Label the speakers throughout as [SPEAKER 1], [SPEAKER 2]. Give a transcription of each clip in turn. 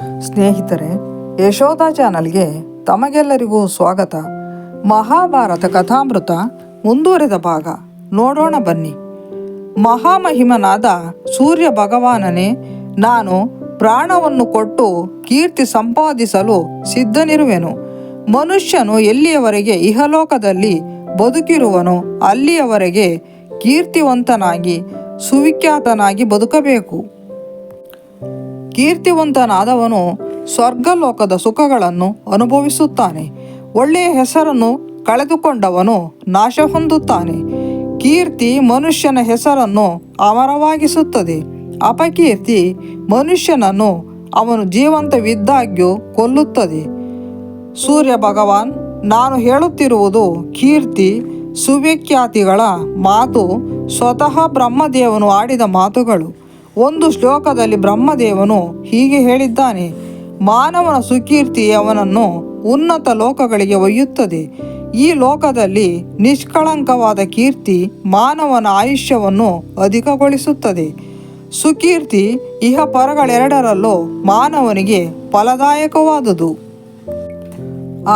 [SPEAKER 1] ಸ್ನೇಹಿತರೆ, ಯಶೋಧ ಚಾನಲ್ಗೆ ತಮಗೆಲ್ಲರಿಗೂ ಸ್ವಾಗತ. ಮಹಾಭಾರತ ಕಥಾಮೃತ ಮುಂದುವರೆದ ಭಾಗ ನೋಡೋಣ ಬನ್ನಿ. ಮಹಾಮಹಿಮನಾದ ಸೂರ್ಯ ಭಗವಾನನೇ, ನಾನು ಪ್ರಾಣವನ್ನು ಕೊಟ್ಟು ಕೀರ್ತಿ ಸಂಪಾದಿಸಲು ಸಿದ್ಧನಿರುವೆನು. ಮನುಷ್ಯನು ಎಲ್ಲಿಯವರೆಗೆ ಇಹಲೋಕದಲ್ಲಿ ಬದುಕಿರುವನೋ ಅಲ್ಲಿಯವರೆಗೆ ಕೀರ್ತಿವಂತನಾಗಿ ಸುವಿಖ್ಯಾತನಾಗಿ ಬದುಕಬೇಕು. ಕೀರ್ತಿವಂತನಾದವನು ಸ್ವರ್ಗಲೋಕದ ಸುಖಗಳನ್ನು ಅನುಭವಿಸುತ್ತಾನೆ. ಒಳ್ಳೆಯ ಹೆಸರನ್ನು ಕಳೆದುಕೊಂಡವನು ನಾಶ ಹೊಂದುತ್ತಾನೆ. ಕೀರ್ತಿ ಮನುಷ್ಯನ ಹೆಸರನ್ನು ಅಮರವಾಗಿಸುತ್ತದೆ. ಅಪಕೀರ್ತಿ ಮನುಷ್ಯನನ್ನು ಅವನು ಜೀವಂತವಿದ್ದಾಗ್ಯೂ ಕೊಲ್ಲುತ್ತದೆ. ಸೂರ್ಯ ಭಗವಾನ್, ನಾನು ಹೇಳುತ್ತಿರುವುದು ಕೀರ್ತಿ ಸುವ್ಯಾಖ್ಯಾತಿಗಳ ಮಾತು, ಸ್ವತಃ ಬ್ರಹ್ಮದೇವನು ಆಡಿದ ಮಾತುಗಳು. ಒಂದು ಶ್ಲೋಕದಲ್ಲಿ ಬ್ರಹ್ಮದೇವನು ಹೀಗೆ ಹೇಳಿದ್ದಾನೆ: ಮಾನವನ ಸುಕೀರ್ತಿ ಅವನನ್ನು ಉನ್ನತ ಲೋಕಗಳಿಗೆ ಒಯ್ಯುತ್ತದೆ. ಈ ಲೋಕದಲ್ಲಿ ನಿಷ್ಕಳಂಕವಾದ ಕೀರ್ತಿ ಮಾನವನ ಆಯುಷ್ಯವನ್ನು ಅಧಿಕಗೊಳಿಸುತ್ತದೆ. ಸುಕೀರ್ತಿ ಇಹ ಪರಗಳೆರಡರಲ್ಲೂ ಮಾನವನಿಗೆ ಫಲದಾಯಕವಾದುದು.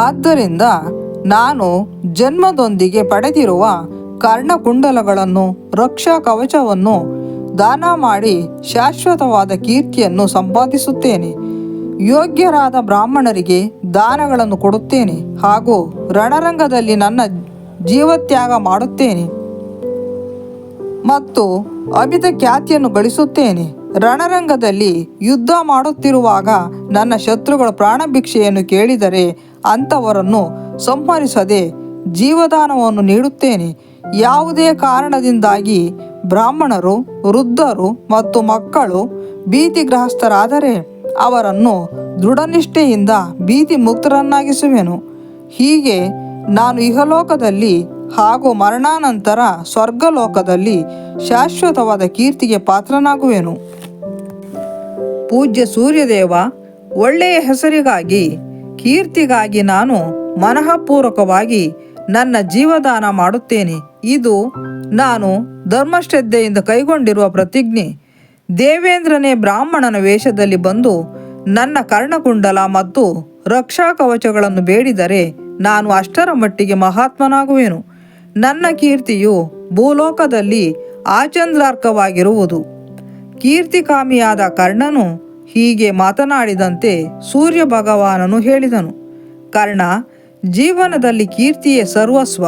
[SPEAKER 1] ಆದ್ದರಿಂದ ನಾನು ಜನ್ಮದೊಂದಿಗೆ ಪಡೆದಿರುವ ಕರ್ಣಕುಂಡಲಗಳನ್ನು, ರಕ್ಷಾ ಕವಚವನ್ನು ದಾನ ಮಾಡಿ ಶಾಶ್ವತವಾದ ಕೀರ್ತಿಯನ್ನು ಸಂಪಾದಿಸುತ್ತೇನೆ. ಯೋಗ್ಯರಾದ ಬ್ರಾಹ್ಮಣರಿಗೆ ದಾನಗಳನ್ನು ಕೊಡುತ್ತೇನೆ ಹಾಗೂ ರಣರಂಗದಲ್ಲಿ ನನ್ನ ಜೀವತ್ಯಾಗ ಮಾಡುತ್ತೇನೆ ಮತ್ತು ಅಮಿತ ಖ್ಯಾತಿಯನ್ನು ಗಳಿಸುತ್ತೇನೆ. ರಣರಂಗದಲ್ಲಿ ಯುದ್ಧ ಮಾಡುತ್ತಿರುವಾಗ ನನ್ನ ಶತ್ರುಗಳ ಪ್ರಾಣಭಿಕ್ಷೆಯನ್ನು ಕೇಳಿದರೆ ಅಂಥವರನ್ನು ಸಂಹರಿಸದೆ ಜೀವದಾನವನ್ನು ನೀಡುತ್ತೇನೆ. ಯಾವುದೇ ಕಾರಣದಿಂದಾಗಿ ಬ್ರಾಹ್ಮಣರು, ವೃದ್ಧರು ಮತ್ತು ಮಕ್ಕಳು ಭೀತಿಗ್ರಸ್ತರಾದರೆ ಅವರನ್ನು ದೃಢನಿಷ್ಠೆಯಿಂದ ಭೀತಿ ಮುಕ್ತರನ್ನಾಗಿಸುವೆನು. ಹೀಗೆ ನಾನು ಇಹಲೋಕದಲ್ಲಿ ಹಾಗೂ ಮರಣಾನಂತರ ಸ್ವರ್ಗಲೋಕದಲ್ಲಿ ಶಾಶ್ವತವಾದ ಕೀರ್ತಿಗೆ ಪಾತ್ರನಾಗುವೆನು. ಪೂಜ್ಯ ಸೂರ್ಯದೇವ, ಒಳ್ಳೆಯ ಹೆಸರಿಗಾಗಿ, ಕೀರ್ತಿಗಾಗಿ ನಾನು ಮನಃಪೂರ್ವಕವಾಗಿ ನನ್ನ ಜೀವದಾನ ಮಾಡುತ್ತೇನೆ. ಇದು ನಾನು ಧರ್ಮಶ್ರದ್ಧೆಯಿಂದ ಕೈಗೊಂಡಿರುವ ಪ್ರತಿಜ್ಞೆ. ದೇವೇಂದ್ರನೇ ಬ್ರಾಹ್ಮಣನ ವೇಷದಲ್ಲಿ ಬಂದು ನನ್ನ ಕರ್ಣಕುಂಡಲ ಮತ್ತು ರಕ್ಷಾ ಕವಚಗಳನ್ನು ಬೇಡಿದರೆ ನಾನು ಅಷ್ಟರ ಮಟ್ಟಿಗೆ ಮಹಾತ್ಮನಾಗುವೆನು. ನನ್ನ ಕೀರ್ತಿಯು ಭೂಲೋಕದಲ್ಲಿ ಆಚಂದ್ರಾರ್ಕವಾಗಿರುವುದು. ಕೀರ್ತಿಕಾಮಿಯಾದ ಕರ್ಣನು ಹೀಗೆ ಮಾತನಾಡಿದಂತೆ ಸೂರ್ಯ ಭಗವಾನನು ಹೇಳಿದನು: ಕರ್ಣ, ಜೀವನದಲ್ಲಿ ಕೀರ್ತಿಯೇ ಸರ್ವಸ್ವ,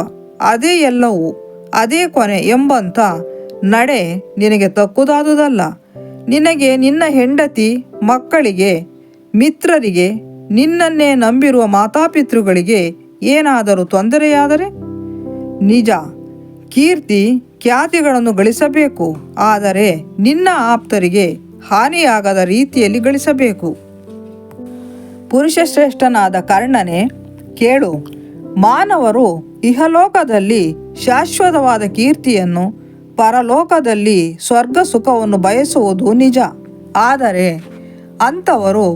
[SPEAKER 1] ಅದೇ ಎಲ್ಲವೂ, ಅದೇ ಕೊನೆ ಎಂಬಂಥ ನಡೆ ನಿನಗೆ ತಕ್ಕುದಾದುದಲ್ಲ. ನಿನಗೆ, ನಿನ್ನ ಹೆಂಡತಿ, ಮಕ್ಕಳಿಗೆ, ಮಿತ್ರರಿಗೆ, ನಿನ್ನನ್ನೇ ನಂಬಿರುವ ಮಾತಾಪಿತೃಗಳಿಗೆ ಏನಾದರೂ ತೊಂದರೆಯಾದರೆ? ನಿಜ, ಕೀರ್ತಿ ಖ್ಯಾತಿಗಳನ್ನು ಗಳಿಸಬೇಕು, ಆದರೆ ನಿನ್ನ ಆಪ್ತರಿಗೆ ಹಾನಿಯಾಗದ ರೀತಿಯಲ್ಲಿ ಗಳಿಸಬೇಕು. ಪುರುಷಶ್ರೇಷ್ಠನಾದ ಕರ್ಣನೇ, ಕೇಳು. ಮಾನವರು ಇಹಲೋಕದಲ್ಲಿ ಶಾಶ್ವತವಾದ ಕೀರ್ತಿಯನ್ನು, ಪರಲೋಕದಲ್ಲಿ ಸ್ವರ್ಗ ಸುಖವನ್ನು ಬಯಸುವುದು ನಿಜ. ಆದರೆ ಅಂಥವರು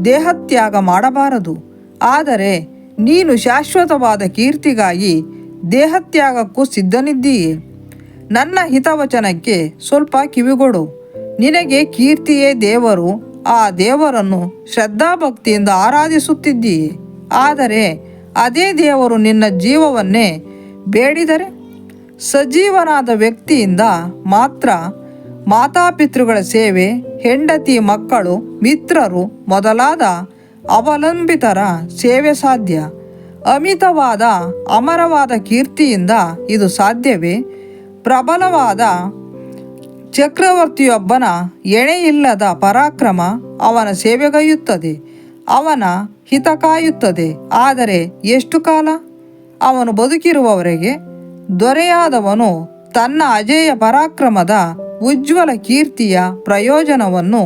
[SPEAKER 1] ದೇಹತ್ಯಾಗ ಮಾಡಬಾರದು. ಆದರೆ ನೀನು ಶಾಶ್ವತವಾದ ಕೀರ್ತಿಗಾಗಿ ದೇಹತ್ಯಾಗಕ್ಕೂ ಸಿದ್ಧನಿದ್ದೀಯೆ. ನನ್ನ ಹಿತವಚನಕ್ಕೆ ಸ್ವಲ್ಪ ಕಿವಿಗೊಡು. ನಿನಗೆ ಕೀರ್ತಿಯೇ ದೇವರು. ಆ ದೇವರನ್ನು ಶ್ರದ್ಧಾಭಕ್ತಿಯಿಂದ ಆರಾಧಿಸುತ್ತಿದ್ದೀಯೆ. ಆದರೆ ಅದೇ ದೇವರು ನಿನ್ನ ಜೀವವನ್ನೇ ಬೇಡಿದರೆ? ಸಜೀವನಾದ ವ್ಯಕ್ತಿಯಿಂದ ಮಾತ್ರ ಮಾತಾಪಿತೃಗಳ ಸೇವೆ, ಹೆಂಡತಿ, ಮಕ್ಕಳು, ಮಿತ್ರರು ಮೊದಲಾದ ಅವಲಂಬಿತರ ಸೇವೆ ಸಾಧ್ಯ. ಅಮಿತವಾದ ಅಮರವಾದ ಕೀರ್ತಿಯಿಂದ ಇದು ಸಾಧ್ಯವೇ? ಪ್ರಬಲವಾದ ಚಕ್ರವರ್ತಿಯೊಬ್ಬನ ಎಣೆಯಿಲ್ಲದ ಪರಾಕ್ರಮ ಅವನ ಸೇವೆಗೈಯುತ್ತದೆ, ಅವನ ಹಿತ ಕಾಯುತ್ತದೆ. ಆದರೆ ಎಷ್ಟು ಕಾಲ? ಅವನು ಬದುಕಿರುವವರೆಗೆ. ದೊರೆಯಾದವನು ತನ್ನ ಅಜೇಯ ಪರಾಕ್ರಮದ ಉಜ್ವಲ ಕೀರ್ತಿಯ ಪ್ರಯೋಜನವನ್ನು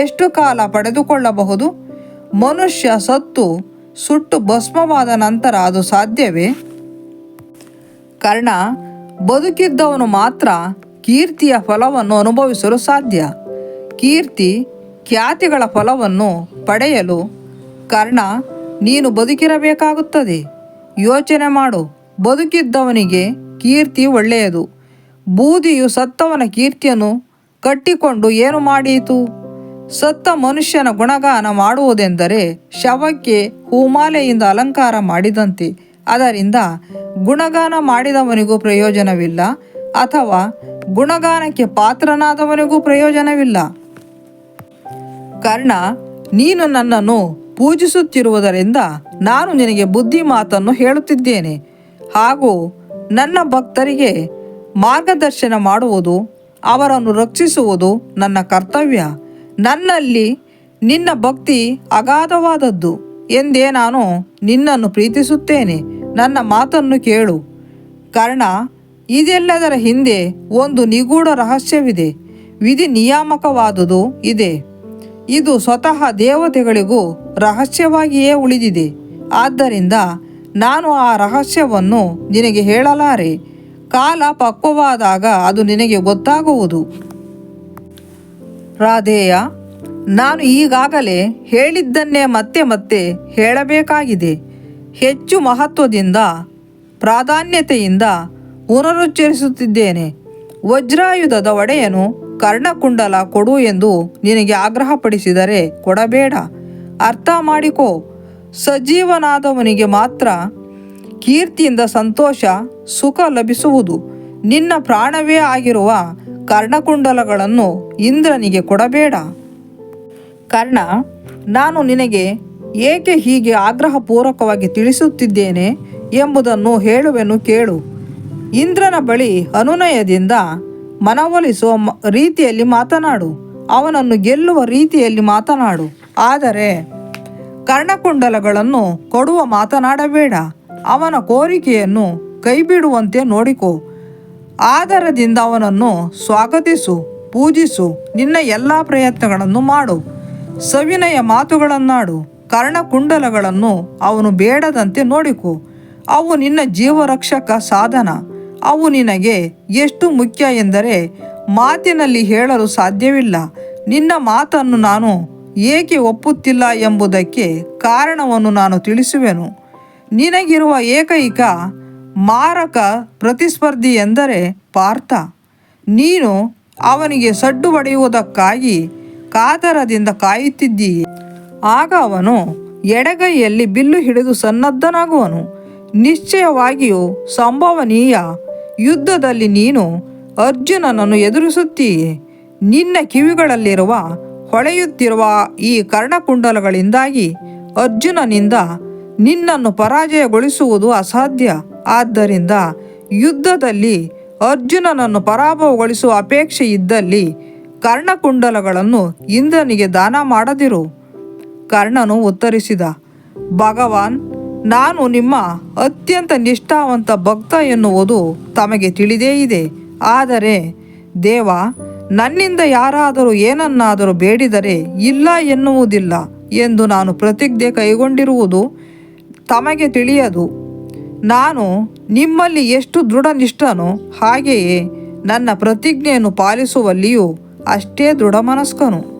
[SPEAKER 1] ಎಷ್ಟು ಕಾಲ ಪಡೆದುಕೊಳ್ಳಬಹುದು? ಮನುಷ್ಯ ಸತ್ತು ಸುಟ್ಟು ಭಸ್ಮವಾದ ನಂತರ ಅದು ಸಾಧ್ಯವೇ? ಕರ್ಣ, ಬದುಕಿದ್ದವನು ಮಾತ್ರ ಕೀರ್ತಿಯ ಫಲವನ್ನು ಅನುಭವಿಸಲು ಸಾಧ್ಯ. ಕೀರ್ತಿ ಖ್ಯಾತಿಗಳ ಫಲವನ್ನು ಪಡೆಯಲು ಕರ್ಣ, ನೀನು ಬದುಕಿರಬೇಕಾಗುತ್ತದೆ. ಯೋಚನೆ ಮಾಡು. ಬದುಕಿದ್ದವನಿಗೆ ಕೀರ್ತಿ ಒಳ್ಳೆಯದು. ಬೂದಿಯು ಸತ್ತವನ ಕೀರ್ತಿಯನ್ನು ಕಟ್ಟಿಕೊಂಡು ಏನು ಮಾಡೀತು? ಸತ್ತ ಮನುಷ್ಯನ ಗುಣಗಾನ ಮಾಡುವುದೆಂದರೆ ಶವಕ್ಕೆ ಹೂಮಾಲೆಯಿಂದ ಅಲಂಕಾರ ಮಾಡಿದಂತೆ. ಅದರಿಂದ ಗುಣಗಾನ ಮಾಡಿದವನಿಗೂ ಪ್ರಯೋಜನವಿಲ್ಲ, ಅಥವಾ ಗುಣಗಾನಕ್ಕೆ ಪಾತ್ರನಾದವನಿಗೂ ಪ್ರಯೋಜನವಿಲ್ಲ. ಕರ್ಣ, ನೀನು ನನ್ನನ್ನು ಪೂಜಿಸುತ್ತಿರುವುದರಿಂದ ನಾನು ನಿನಗೆ ಬುದ್ಧಿ ಮಾತನ್ನು ಹೇಳುತ್ತಿದ್ದೇನೆ. ಹಾಗೂ ನನ್ನ ಭಕ್ತರಿಗೆ ಮಾರ್ಗದರ್ಶನ ಮಾಡುವುದು, ಅವರನ್ನು ರಕ್ಷಿಸುವುದು ನನ್ನ ಕರ್ತವ್ಯ. ನನ್ನಲ್ಲಿ ನಿನ್ನ ಭಕ್ತಿ ಅಗಾಧವಾದದ್ದು ಎಂದೇ ನಾನು ನಿನ್ನನ್ನು ಪ್ರೀತಿಸುತ್ತೇನೆ. ನನ್ನ ಮಾತನ್ನು ಕೇಳು. ಕರ್ಣ, ಇದೆಲ್ಲದರ ಹಿಂದೆ ಒಂದು ನಿಗೂಢ ರಹಸ್ಯವಿದೆ. ವಿಧಿ ನಿಯಾಮಕವಾದುದು ಇದೆ. ಇದು ಸ್ವತಃ ದೇವತೆಗಳಿಗೂ ರಹಸ್ಯವಾಗಿಯೇ ಉಳಿದಿದೆ. ಆದ್ದರಿಂದ ನಾನು ಆ ರಹಸ್ಯವನ್ನು ನಿನಗೆ ಹೇಳಲಾರೆ. ಕಾಲ ಪಕ್ವವಾದಾಗ ಅದು ನಿನಗೆ ಗೊತ್ತಾಗುವುದು. ರಾಧೇಯ, ನಾನು ಈಗಾಗಲೇ ಹೇಳಿದ್ದನ್ನೇ ಮತ್ತೆ ಮತ್ತೆ ಹೇಳಬೇಕಾಗಿದೆ. ಹೆಚ್ಚು ಮಹತ್ವದಿಂದ, ಪ್ರಾಧಾನ್ಯತೆಯಿಂದ ಪುನರುಚ್ಚರಿಸುತ್ತಿದ್ದೇನೆ. ವಜ್ರಾಯುಧದ ಒಡೆಯನು ಕರ್ಣಕುಂಡಲ ಕೊಡು ಎಂದು ನಿನಗೆ ಆಗ್ರಹಪಡಿಸಿದರೆ ಕೊಡಬೇಡ. ಅರ್ಥ ಮಾಡಿಕೋ, ಸಜೀವನಾದವನಿಗೆ ಮಾತ್ರ ಕೀರ್ತಿಯಿಂದ ಸಂತೋಷ, ಸುಖ ಲಭಿಸುವುದು. ನಿನ್ನ ಪ್ರಾಣವೇ ಆಗಿರುವ ಕರ್ಣಕುಂಡಲಗಳನ್ನು ಇಂದ್ರನಿಗೆ ಕೊಡಬೇಡ. ಕರ್ಣ, ನಾನು ನಿನಗೆ ಏಕೆ ಹೀಗೆ ಆಗ್ರಹಪೂರ್ವಕವಾಗಿ ತಿಳಿಸುತ್ತಿದ್ದೇನೆ ಎಂಬುದನ್ನು ಹೇಳುವೆನು ಕೇಳು. ಇಂದ್ರನ ಬಳಿ ಅನುನಯದಿಂದ ಮನವೊಲಿಸುವ ರೀತಿಯಲ್ಲಿ ಮಾತನಾಡು. ಅವನನ್ನು ಗೆಲ್ಲುವ ರೀತಿಯಲ್ಲಿ ಮಾತನಾಡು. ಆದರೆ ಕರ್ಣಕುಂಡಲಗಳನ್ನು ಕೊಡುವ ಮಾತನಾಡಬೇಡ. ಅವನ ಕೋರಿಕೆಯನ್ನು ಕೈಬಿಡುವಂತೆ ನೋಡಿಕೋ. ಆದರದಿಂದ ಅವನನ್ನು ಸ್ವಾಗತಿಸು, ಪೂಜಿಸು. ನಿನ್ನ ಎಲ್ಲ ಪ್ರಯತ್ನಗಳನ್ನು ಮಾಡು. ಸವಿನಯ ಮಾತುಗಳನ್ನಾಡು. ಕರ್ಣಕುಂಡಲಗಳನ್ನು ಅವನು ಬೇಡದಂತೆ ನೋಡಿಕೋ. ಅವು ನಿನ್ನ ಜೀವರಕ್ಷಕ ಸಾಧನ. ಅವು ನಿನಗೆ ಎಷ್ಟು ಮುಖ್ಯ ಎಂದರೆ ಮಾತಿನಲ್ಲಿ ಹೇಳಲು ಸಾಧ್ಯವಿಲ್ಲ. ನಿನ್ನ ಮಾತನ್ನು ನಾನು ಏಕೆ ಒಪ್ಪುತ್ತಿಲ್ಲ ಎಂಬುದಕ್ಕೆ ಕಾರಣವನ್ನು ನಾನು ತಿಳಿಸುವೆನು. ನಿನಗಿರುವ ಏಕೈಕ ಮಾರಕ ಪ್ರತಿಸ್ಪರ್ಧಿ ಎಂದರೆ ಪಾರ್ಥ. ನೀನು ಅವನಿಗೆ ಸಡ್ಡು ಹೊಡೆಯುವುದಕ್ಕಾಗಿ ಕಾತರದಿಂದ ಕಾಯುತ್ತಿದ್ದೀಯೆ. ಆಗ ಅವನು ಎಡಗೈಯಲ್ಲಿ ಬಿಲ್ಲು ಹಿಡಿದು ಸನ್ನದ್ಧನಾಗುವನು. ನಿಶ್ಚಯವಾಗಿಯೂ ಸಂಭವನೀಯ ಯುದ್ಧದಲ್ಲಿ ನೀನು ಅರ್ಜುನನನ್ನು ಎದುರಿಸುತ್ತೀಯೆ. ನಿನ್ನ ಕಿವಿಗಳಲ್ಲಿರುವ ಹೊಳೆಯುತ್ತಿರುವ ಈ ಕರ್ಣಕುಂಡಲಗಳಿಂದಾಗಿ ಅರ್ಜುನನಿಂದ ನಿನ್ನನ್ನು ಪರಾಜಯಗೊಳಿಸುವುದು ಅಸಾಧ್ಯ. ಆದ್ದರಿಂದ ಯುದ್ಧದಲ್ಲಿ ಅರ್ಜುನನನ್ನು ಪರಾಭವಗೊಳಿಸುವ ಅಪೇಕ್ಷೆ ಇದ್ದಲ್ಲಿ ಕರ್ಣಕುಂಡಲಗಳನ್ನು ಇಂದ್ರನಿಗೆ ದಾನ ಮಾಡದಿರು. ಕರ್ಣನು ಉತ್ತರಿಸಿದ, ಭಗವಾನ್, ನಾನು ನಿಮ್ಮ ಅತ್ಯಂತ ನಿಷ್ಠಾವಂತ ಭಕ್ತ ಎನ್ನುವುದು ತಮಗೆ ತಿಳಿದೇ ಇದೆ. ಆದರೆ ದೇವ, ನನ್ನಿಂದ ಯಾರಾದರೂ ಏನನ್ನಾದರೂ ಬೇಡಿದರೆ ಇಲ್ಲ ಎನ್ನುವುದಿಲ್ಲ ಎಂದು ನಾನು ಪ್ರತಿಜ್ಞೆ ಕೈಗೊಂಡಿರುವುದು ತಮಗೆ ತಿಳಿಯದು. ನಾನು ನಿಮ್ಮಲ್ಲಿ ಎಷ್ಟು ದೃಢನಿಷ್ಠನೋ ಹಾಗೆಯೇ ನನ್ನ ಪ್ರತಿಜ್ಞೆಯನ್ನು ಪಾಲಿಸುವಲ್ಲಿಯೂ ಅಷ್ಟೇ ದೃಢಮನಸ್ಕನು.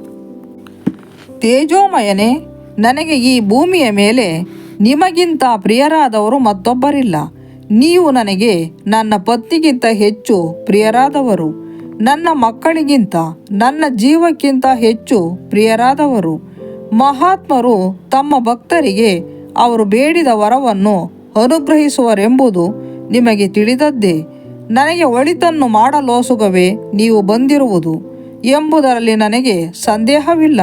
[SPEAKER 1] ತೇಜೋಮಯನೇ, ನನಗೆ ಈ ಭೂಮಿಯ ಮೇಲೆ ನಿಮಗಿಂತ ಪ್ರಿಯರಾದವರು ಮತ್ತೊಬ್ಬರಿಲ್ಲ. ನೀವು ನನಗೆ ನನ್ನ ಪತ್ನಿಗಿಂತ ಹೆಚ್ಚು ಪ್ರಿಯರಾದವರು, ನನ್ನ ಮಕ್ಕಳಿಗಿಂತ, ನನ್ನ ಜೀವಕ್ಕಿಂತ ಹೆಚ್ಚು ಪ್ರಿಯರಾದವರು. ಮಹಾತ್ಮರು ತಮ್ಮ ಭಕ್ತರಿಗೆ ಅವರು ಬೇಡಿದ ವರವನ್ನು ಅನುಗ್ರಹಿಸುವರೆಂಬುದು ನಿಮಗೆ ತಿಳಿದದ್ದೇ. ನನಗೆ ಒಳಿತನ್ನು ಮಾಡಲೋಸುಗವೇ ನೀವು ಬಂದಿರುವುದು ಎಂಬುದರಲ್ಲಿ ನನಗೆ ಸಂದೇಹವಿಲ್ಲ.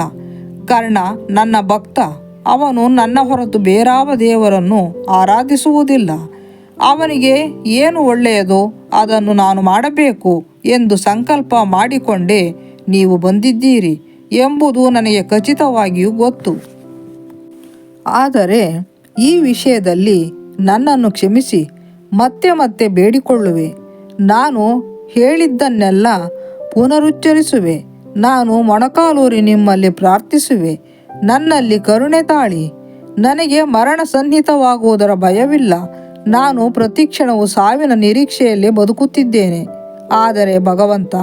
[SPEAKER 1] ಕರ್ಣ ನನ್ನ ಭಕ್ತ. ಅವನು ನನ್ನ ಹೊರತು ಬೇರಾವ ದೇವರನ್ನು ಆರಾಧಿಸುವುದಿಲ್ಲ. ಅವನಿಗೆ ಏನು ಒಳ್ಳೆಯದೋ ಅದನ್ನು ನಾನು ಮಾಡಬೇಕು ಎಂದು ಸಂಕಲ್ಪ ಮಾಡಿಕೊಂಡೇ ನೀವು ಬಂದಿದ್ದೀರಿ ಎಂಬುದು ನನಗೆ ಖಚಿತವಾಗಿಯೂ ಗೊತ್ತು. ಆದರೆ ಈ ವಿಷಯದಲ್ಲಿ ನನ್ನನ್ನು ಕ್ಷಮಿಸಿ. ಮತ್ತೆ ಮತ್ತೆ ಬೇಡಿಕೊಳ್ಳುವೆ. ನಾನು ಹೇಳಿದ್ದನ್ನೆಲ್ಲ ಪುನರುಚ್ಚರಿಸುವೆ. ನಾನು ಮೊಣಕಾಲೂರಿ ನಿಮ್ಮಲ್ಲಿ ಪ್ರಾರ್ಥಿಸುವೆ. ನನ್ನಲ್ಲಿ ಕರುಣೆ ತಾಳಿ. ನನಗೆ ಮರಣ ಸನ್ನಿಹಿತವಾಗುವುದರ ಭಯವಿಲ್ಲ. ನಾನು ಪ್ರತಿಕ್ಷಣವು ಸಾವಿನ ನಿರೀಕ್ಷೆಯಲ್ಲಿ ಬದುಕುತ್ತಿದ್ದೇನೆ. ಆದರೆ ಭಗವಂತ,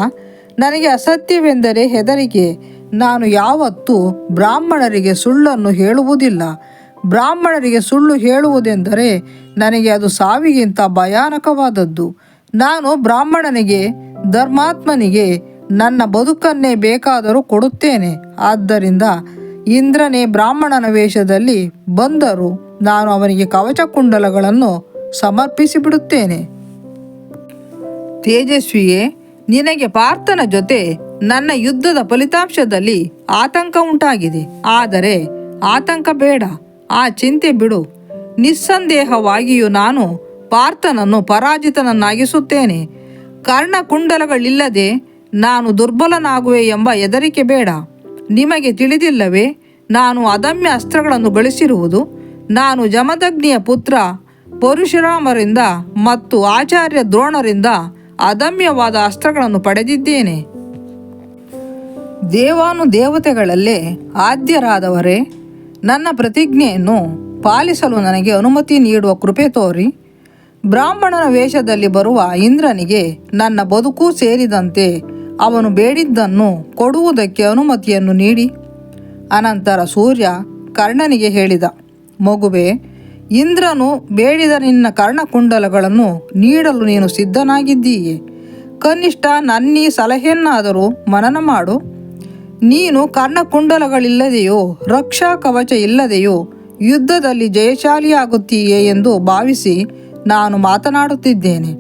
[SPEAKER 1] ನನಗೆ ಅಸತ್ಯವೆಂದರೆ ಹೆದರಿಕೆ. ನಾನು ಯಾವತ್ತೂ ಬ್ರಾಹ್ಮಣರಿಗೆ ಸುಳ್ಳನ್ನು ಹೇಳುವುದಿಲ್ಲ. ಬ್ರಾಹ್ಮಣರಿಗೆ ಸುಳ್ಳು ಹೇಳುವುದೆಂದರೆ ನನಗೆ ಅದು ಸಾವಿಗಿಂತ ಭಯಾನಕವಾದದ್ದು. ನಾನು ಬ್ರಾಹ್ಮಣನಿಗೆ, ಧರ್ಮಾತ್ಮನಿಗೆ ನನ್ನ ಬದುಕನ್ನೇ ಬೇಕಾದರೂ ಕೊಡುತ್ತೇನೆ. ಆದ್ದರಿಂದ ಇಂದ್ರನೇ ಬ್ರಾಹ್ಮಣನ ವೇಷದಲ್ಲಿ ಬಂದರೂ ನಾನು ಅವನಿಗೆ ಕವಚ ಕುಂಡಲಗಳನ್ನು ಸಮರ್ಪಿಸಿಬಿಡುತ್ತೇನೆ. ತೇಜಸ್ವಿಯೇ, ನಿನಗೆ ಪಾರ್ಥನ ಜೊತೆ ನನ್ನ ಯುದ್ಧದ ಫಲಿತಾಂಶದಲ್ಲಿ ಆತಂಕ ಉಂಟಾಗಿದೆ. ಆದರೆ ಆತಂಕ ಬೇಡ, ಆ ಚಿಂತೆ ಬಿಡು. ನಿಸ್ಸಂದೇಹವಾಗಿಯೂ ನಾನು ಪಾರ್ಥನನ್ನು ಪರಾಜಿತನನ್ನಾಗಿಸುತ್ತೇನೆ. ಕರ್ಣಕುಂಡಲಗಳಿಲ್ಲದೆ ನಾನು ದುರ್ಬಲನಾಗುವೆ ಎಂಬ ಹೆದರಿಕೆ ಬೇಡ. ನಿಮಗೆ ತಿಳಿದಿಲ್ಲವೇ, ನಾನು ಅದಮ್ಯ ಅಸ್ತ್ರಗಳನ್ನು ಗಳಿಸಿರುವುದು. ನಾನು ಜಮದಗ್ನಿಯ ಪುತ್ರ ಪರಶುರಾಮರಿಂದ ಮತ್ತು ಆಚಾರ್ಯ ದ್ರೋಣರಿಂದ ಅದಮ್ಯವಾದ ಅಸ್ತ್ರಗಳನ್ನು ಪಡೆದಿದ್ದೇನೆ. ದೇವಾನುದೇವತೆಗಳಲ್ಲೇ ಆದ್ಯರಾದವರೇ, ನನ್ನ ಪ್ರತಿಜ್ಞೆಯನ್ನು ಪಾಲಿಸಲು ನನಗೆ ಅನುಮತಿ ನೀಡುವ ಕೃಪೆ ತೋರಿ. ಬ್ರಾಹ್ಮಣನ ವೇಷದಲ್ಲಿ ಬರುವ ಇಂದ್ರನಿಗೆ ನನ್ನ ಬದುಕು ಸೇರಿದಂತೆ ಅವನು ಬೇಡಿದ್ದನ್ನು ಕೊಡುವುದಕ್ಕೆ ಅನುಮತಿಯನ್ನು ನೀಡಿ. ಅನಂತರ ಸೂರ್ಯ ಕರ್ಣನಿಗೆ ಹೇಳಿದ, ಮಗುವೆ, ಇಂದ್ರನು ಬೇಡಿದ ನಿನ್ನ ಕರ್ಣಕುಂಡಲಗಳನ್ನು ನೀಡಲು ನೀನು ಸಿದ್ಧನಾಗಿದ್ದೀಯೆ. ಕನಿಷ್ಠ ನನ್ನೀ ಸಲಹೆಯನ್ನಾದರೂ ಮನನ ಮಾಡು. ನೀನು ಕರ್ಣಕುಂಡಲಗಳಿಲ್ಲದೆಯೋ ರಕ್ಷಾ ಕವಚ ಇಲ್ಲದೆಯೋ ಯುದ್ಧದಲ್ಲಿ ಜಯಶಾಲಿಯಾಗುತ್ತೀಯೆ ಎಂದು ಭಾವಿಸಿ ನಾನು ಮಾತನಾಡುತ್ತಿದ್ದೇನೆ.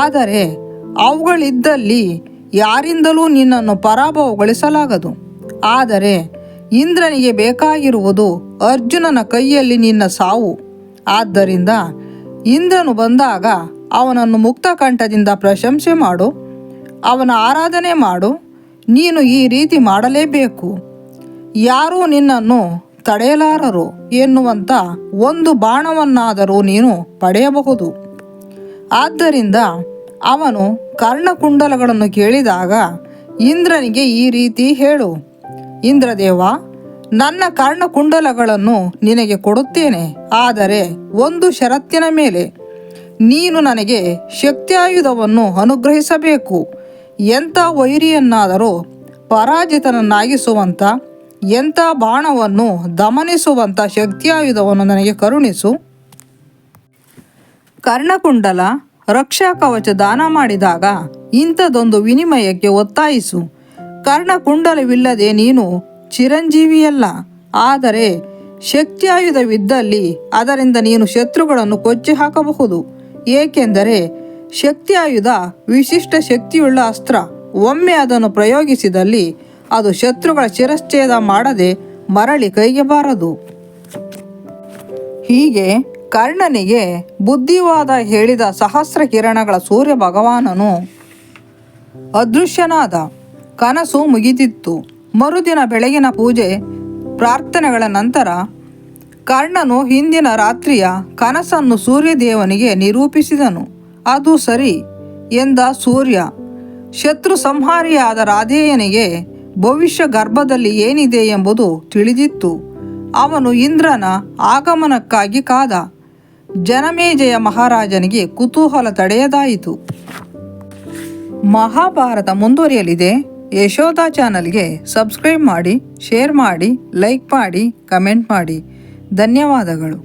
[SPEAKER 1] ಆದರೆ ಅವುಗಳಿದ್ದಲ್ಲಿ ಯಾರಿಂದಲೂ ನಿನ್ನನ್ನು ಪರಾಭವಗೊಳಿಸಲಾಗದು. ಆದರೆ ಇಂದ್ರನಿಗೆ ಬೇಕಾಗಿರುವುದು ಅರ್ಜುನನ ಕೈಯಲ್ಲಿ ನಿನ್ನ ಸಾವು. ಆದ್ದರಿಂದ ಇಂದ್ರನು ಬಂದಾಗ ಅವನನ್ನು ಮುಕ್ತಕಂಠದಿಂದ ಪ್ರಶಂಸೆ ಮಾಡು, ಅವನ ಆರಾಧನೆ ಮಾಡು. ನೀನು ಈ ರೀತಿ ಮಾಡಲೇಬೇಕು. ಯಾರೂ ನಿನ್ನನ್ನು ತಡೆಯಲಾರರು ಎನ್ನುವಂಥ ಒಂದು ಬಾಣವನ್ನಾದರೂ ನೀನು ಪಡೆಯಬಹುದು. ಆದ್ದರಿಂದ ಅವನು ಕರ್ಣಕುಂಡಲಗಳನ್ನು ಕೇಳಿದಾಗ ಇಂದ್ರನಿಗೆ ಈ ರೀತಿ ಹೇಳು, ಇಂದ್ರದೇವ, ನನ್ನ ಕರ್ಣಕುಂಡಲಗಳನ್ನು ನಿನಗೆ ಕೊಡುತ್ತೇನೆ. ಆದರೆ ಒಂದು ಷರತ್ತಿನ ಮೇಲೆ. ನೀನು ನನಗೆ ಶಕ್ತ್ಯಾಯುಧವನ್ನು ಅನುಗ್ರಹಿಸಬೇಕು. ಎಂಥ ವೈರಿಯನ್ನಾದರೂ ಪರಾಜಿತನನ್ನಾಗಿಸುವಂಥ, ಎಂಥ ಬಾಣವನ್ನು ದಮನಿಸುವಂಥ ಶಕ್ತ್ಯಾಯುಧವನ್ನು ನನಗೆ ಕರುಣಿಸು. ಕರ್ಣಕುಂಡಲ ರಕ್ಷಾ ಕವಚ ದಾನ ಮಾಡಿದಾಗ ಇಂಥದೊಂದು ವಿನಿಮಯಕ್ಕೆ ಒತ್ತಾಯಿಸು. ಕರ್ಣಕುಂಡಲವಿಲ್ಲದೆ ನೀನು ಚಿರಂಜೀವಿಯಲ್ಲ. ಆದರೆ ಶಕ್ತ್ಯಾಯುಧವಿದ್ದಲ್ಲಿ ಅದರಿಂದ ನೀನು ಶತ್ರುಗಳನ್ನು ಕೊಚ್ಚಿ ಹಾಕಬಹುದು. ಏಕೆಂದರೆ ಶಕ್ತ್ಯಾಯುಧ ವಿಶಿಷ್ಟ ಶಕ್ತಿಯುಳ್ಳ ಅಸ್ತ್ರ. ಒಮ್ಮೆ ಅದನ್ನು ಪ್ರಯೋಗಿಸಿದಲ್ಲಿ ಅದು ಶತ್ರುಗಳ ಶಿರಚ್ಛೇದ ಮಾಡದೆ ಮರಳಿ ಕೈಗೆ ಬಾರದು. ಹೀಗೆ ಕರ್ಣನಿಗೆ ಬುದ್ಧಿವಾದ ಹೇಳಿದ ಸಹಸ್ರ ಕಿರಣಗಳ ಸೂರ್ಯ ಭಗವಾನನು ಅದೃಶ್ಯನಾದ. ಕನಸು ಮುಗಿದಿತ್ತು. ಮರುದಿನ ಬೆಳಗಿನ ಪೂಜೆ ಪ್ರಾರ್ಥನೆಗಳ ನಂತರ ಕರ್ಣನು ಹಿಂದಿನ ರಾತ್ರಿಯ ಕನಸನ್ನು ಸೂರ್ಯದೇವನಿಗೆ ನಿರೂಪಿಸಿದನು. ಅದು ಸರಿ ಎಂದ ಸೂರ್ಯ. ಶತ್ರು ಸಂಹಾರಿಯಾದ ರಾಧೇಯನಿಗೆ ಭವಿಷ್ಯ ಗರ್ಭದಲ್ಲಿ ಏನಿದೆ ಎಂಬುದು ತಿಳಿದಿತ್ತು. ಅವನು ಇಂದ್ರನ ಆಗಮನಕ್ಕಾಗಿ ಕಾದ. ಜನಮೇಜಯ ಮಹಾರಾಜನಿಗೆ ಕುತೂಹಲ ತಡೆಯದಾಯಿತು. ಮಹಾಭಾರತ ಮುಂದುವರಿಯಲಿದೆ. ಯಶೋಧ ಚಾನಲ್ಗೆ ಸಬ್ಸ್ಕ್ರೈಬ್ ಮಾಡಿ, ಶೇರ್ ಮಾಡಿ, ಲೈಕ್ ಮಾಡಿ, ಕಮೆಂಟ್ ಮಾಡಿ. ಧನ್ಯವಾದಗಳು.